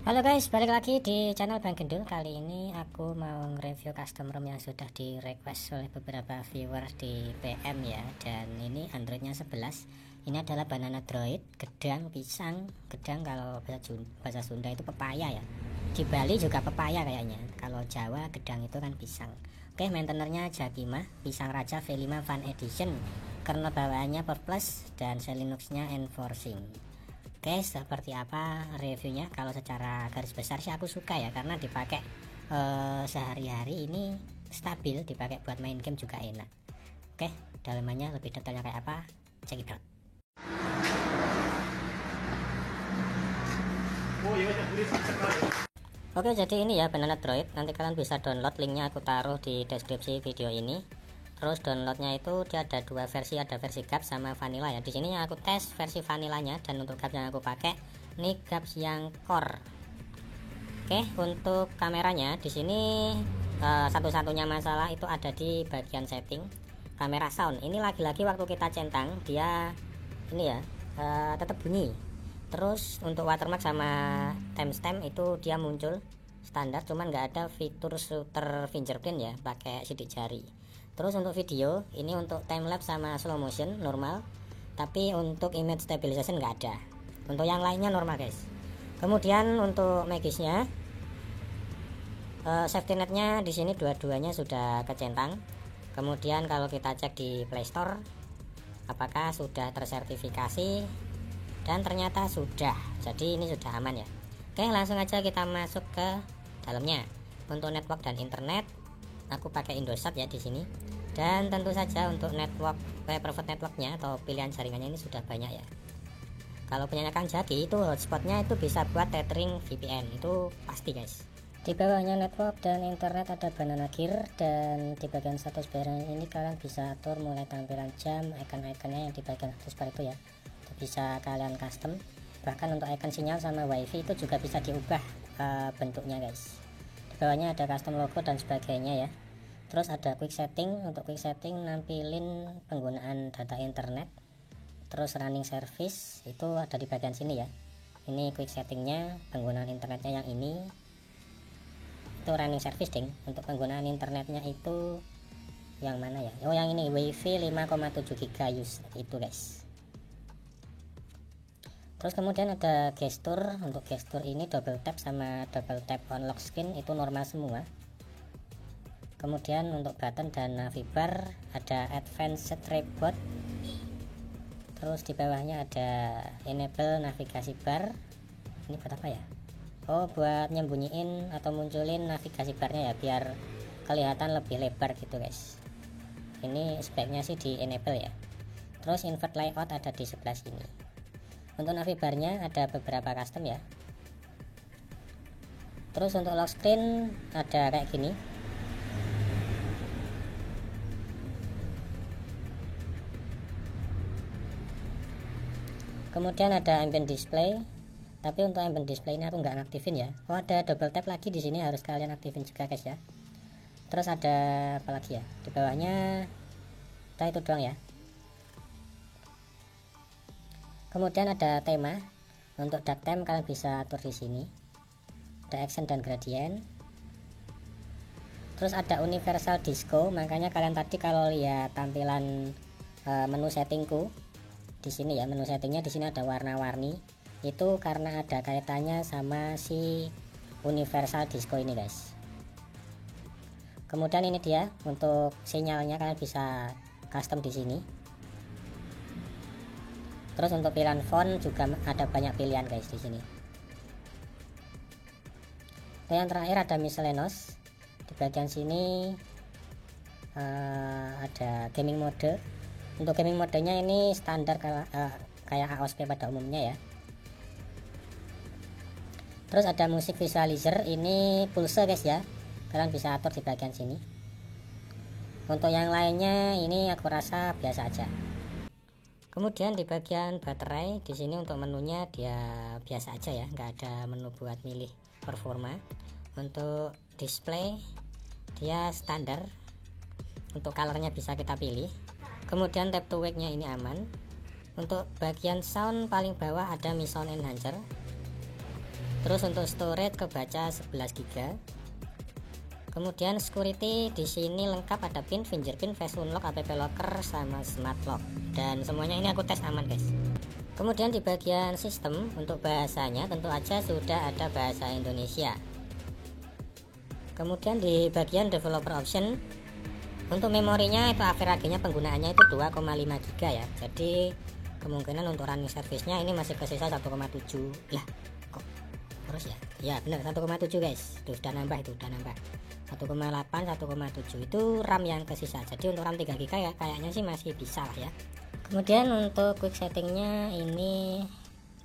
Halo guys, balik lagi di channel Bang Gendul. Kali ini aku mau nge-review custom ROM yang sudah di request oleh beberapa viewer di PM ya. Dan ini Androidnya 11. Ini adalah Banana Droid, gedang, pisang. Gedang kalau bahasa Sunda itu pepaya ya. Di Bali juga pepaya kayaknya. Kalau Jawa gedang itu kan pisang. Oke, maintainernya Jakimah, pisang raja V5 Fun Edition. Kernel bawaannya Pop Plus dan Linux-nya Enforcing. Oke, seperti apa reviewnya? Kalau secara garis besar sih aku suka ya, karena dipakai sehari-hari ini stabil, dipakai buat main game juga enak. Oke, dalamannya lebih detailnya kayak apa? Check it out. Oke, jadi ini ya Banana Droid. Nanti kalian bisa download, linknya aku taruh di deskripsi video ini. Terus downloadnya itu dia ada dua versi, ada versi GAPS sama vanilla ya. Di sini aku tes versi vanillanya, dan untuk GAPS yang aku pakai ini GAPS yang core. Oke, untuk kameranya di sini satu-satunya masalah itu ada di bagian setting kamera sound. Ini lagi-lagi waktu kita centang dia ini ya tetap bunyi. Terus untuk watermark sama timestamp itu dia muncul standar, cuman nggak ada fitur shooter fingerprint ya, pakai sidik jari. Terus untuk video ini untuk timelapse sama slow motion normal, tapi untuk image stabilization nggak ada. Untuk yang lainnya normal guys. Kemudian untuk magisnya safety netnya di sini dua-duanya sudah kecentang. Kemudian kalau kita cek di Play Store apakah sudah tersertifikasi, dan ternyata sudah. Jadi ini sudah aman ya. Oke, langsung aja kita masuk ke dalamnya. Untuk network dan internet aku pakai Indosat ya di sini. Dan tentu saja untuk network private networknya atau pilihan jaringannya ini sudah banyak ya. Kalau punyanya Kang Jaki itu hotspotnya itu bisa buat tethering VPN, itu pasti guys. Di bawahnya network dan internet ada Banana Gear, dan di bagian status barang ini kalian bisa atur mulai tampilan jam, icon-iconnya yang di bagian status bar itu ya. Itu bisa kalian custom. Bahkan untuk icon sinyal sama wifi itu juga bisa diubah bentuknya guys. Di bawahnya ada custom logo dan sebagainya ya. Terus ada quick setting. Untuk quick setting nampilin penggunaan data internet. Terus running service itu ada di bagian sini ya. Ini quick settingnya, penggunaan internetnya yang ini. Itu running service ding. Untuk penggunaan internetnya itu yang mana ya? Oh yang ini, wifi 5,7 GB use itu guys. Terus kemudian ada gestur. Untuk gestur ini double tap sama double tap on lock screen itu normal semua. Kemudian untuk button dan navibar ada advanced tripod. Terus di bawahnya ada enable navigasi bar. Ini buat apa ya? Oh, buat nyembunyiin atau munculin navigasi barnya ya, biar kelihatan lebih lebar gitu guys. Ini speknya sih di enable ya. Terus invert layout ada di sebelah sini. Untuk navibarnya ada beberapa custom ya. Terus untuk lock screen ada kayak gini. Kemudian ada ambient display, tapi untuk ambient display ini aku nggak aktifin ya. Oh, ada double tap lagi di sini, harus kalian aktifin juga guys ya. Terus ada apa lagi ya? Di bawahnya itu doang ya. Kemudian ada tema. Untuk dark theme kalian bisa atur di sini. Ada accent dan gradient. Terus ada universal disco, makanya kalian tadi kalau lihat tampilan menu settingku di sini ya, menu settingnya di sini ada warna-warni, itu karena ada kaitannya sama si universal disco ini guys. Kemudian ini dia untuk sinyalnya, kalian bisa custom di sini. Terus untuk pilihan font juga ada banyak pilihan guys di sini. Dan yang terakhir ada miscellaneous. Di bagian sini ada gaming mode. Untuk gaming modenya ini standar kayak AOSP pada umumnya ya. Terus ada musik visualizer, ini pulse guys ya. Kalian bisa atur di bagian sini. Untuk yang lainnya ini aku rasa biasa aja. Kemudian di bagian baterai di sini untuk menunya dia biasa aja ya, nggak ada menu buat milih performa. Untuk display dia standar. Untuk colornya bisa kita pilih. Kemudian tap to wake nya ini aman. Untuk bagian sound paling bawah ada Mi Sound Enhancer. Terus untuk storage kebaca 11 GB. Kemudian security di sini lengkap, ada pin, fingerprint, face unlock, app locker sama smart lock, dan semuanya ini aku tes aman guys. Kemudian di bagian sistem untuk bahasanya tentu aja sudah ada bahasa Indonesia. Kemudian di bagian developer option untuk memorinya itu average-nya penggunaannya itu 2,5 GB ya. Jadi kemungkinan untuk running service-nya ini masih kesisa 1,7. Lah kok terus ya? Ya benar 1,7 guys. Tuh sudah nambah, itu udah nambah. 1,8 1,7 itu RAM yang kesisa. Jadi untuk RAM 3 GB ya kayaknya sih masih bisa lah ya. Kemudian untuk quick settingnya ini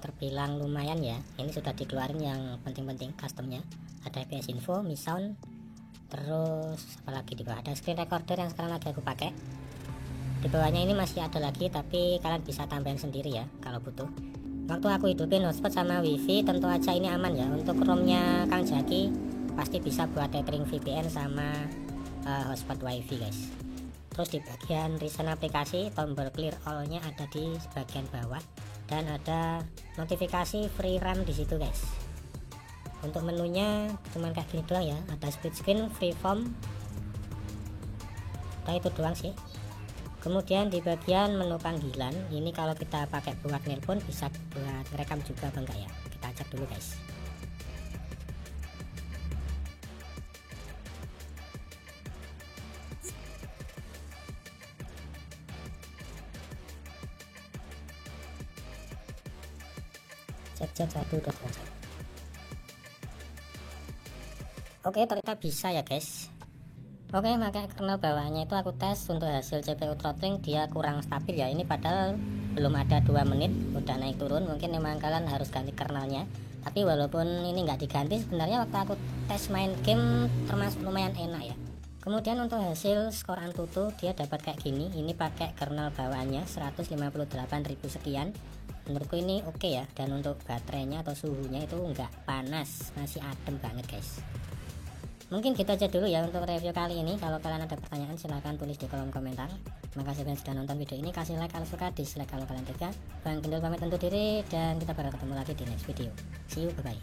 terbilang lumayan ya. Ini sudah dikeluarin yang penting-penting customnya. Ada FPS info, Mi Sound, terus apalagi di bawah ada screen recorder yang sekarang lagi aku pakai. Di bawahnya ini masih ada lagi, tapi kalian bisa tambahin sendiri ya kalau butuh. Waktu aku hidupin hotspot sama wifi tentu aja ini aman ya. Untuk ROM-nya Kang Jaki pasti bisa buat tethering VPN sama hotspot wifi guys. Terus di bagian recent aplikasi tombol clear all-nya ada di bagian bawah dan ada notifikasi free RAM di situ guys. Untuk menunya cuman kayak gini doang ya, ada split screen, freeform, nah itu doang sih. Kemudian di bagian menu panggilan ini kalau kita pakai buat nelpon bisa buat rekam juga apa enggak ya, kita cek dulu guys. Cek 1 2 3. Oke, ternyata bisa ya guys. Oke, makanya kernel bawahnya itu aku tes untuk hasil CPU throttling dia kurang stabil ya. Ini padahal belum ada 2 menit udah naik turun. Mungkin memang kalian harus ganti kernelnya. Tapi walaupun ini nggak diganti, sebenarnya waktu aku tes main game termasuk lumayan enak ya. Kemudian untuk hasil skor Antutu dia dapat kayak gini. Ini pakai kernel bawahnya 158.000 sekian. Menurutku ini oke ya. Dan untuk baterainya atau suhunya itu nggak panas, masih adem banget guys. Mungkin gitu aja dulu ya untuk review kali ini. Kalau kalian ada pertanyaan silahkan tulis di kolom komentar. Terima kasih kalian sudah nonton video ini. Kasih like kalau suka, dislike kalau kalian tega. Bang Kendul pamit undur diri dan kita bakal ketemu lagi di next video. See you, bye bye.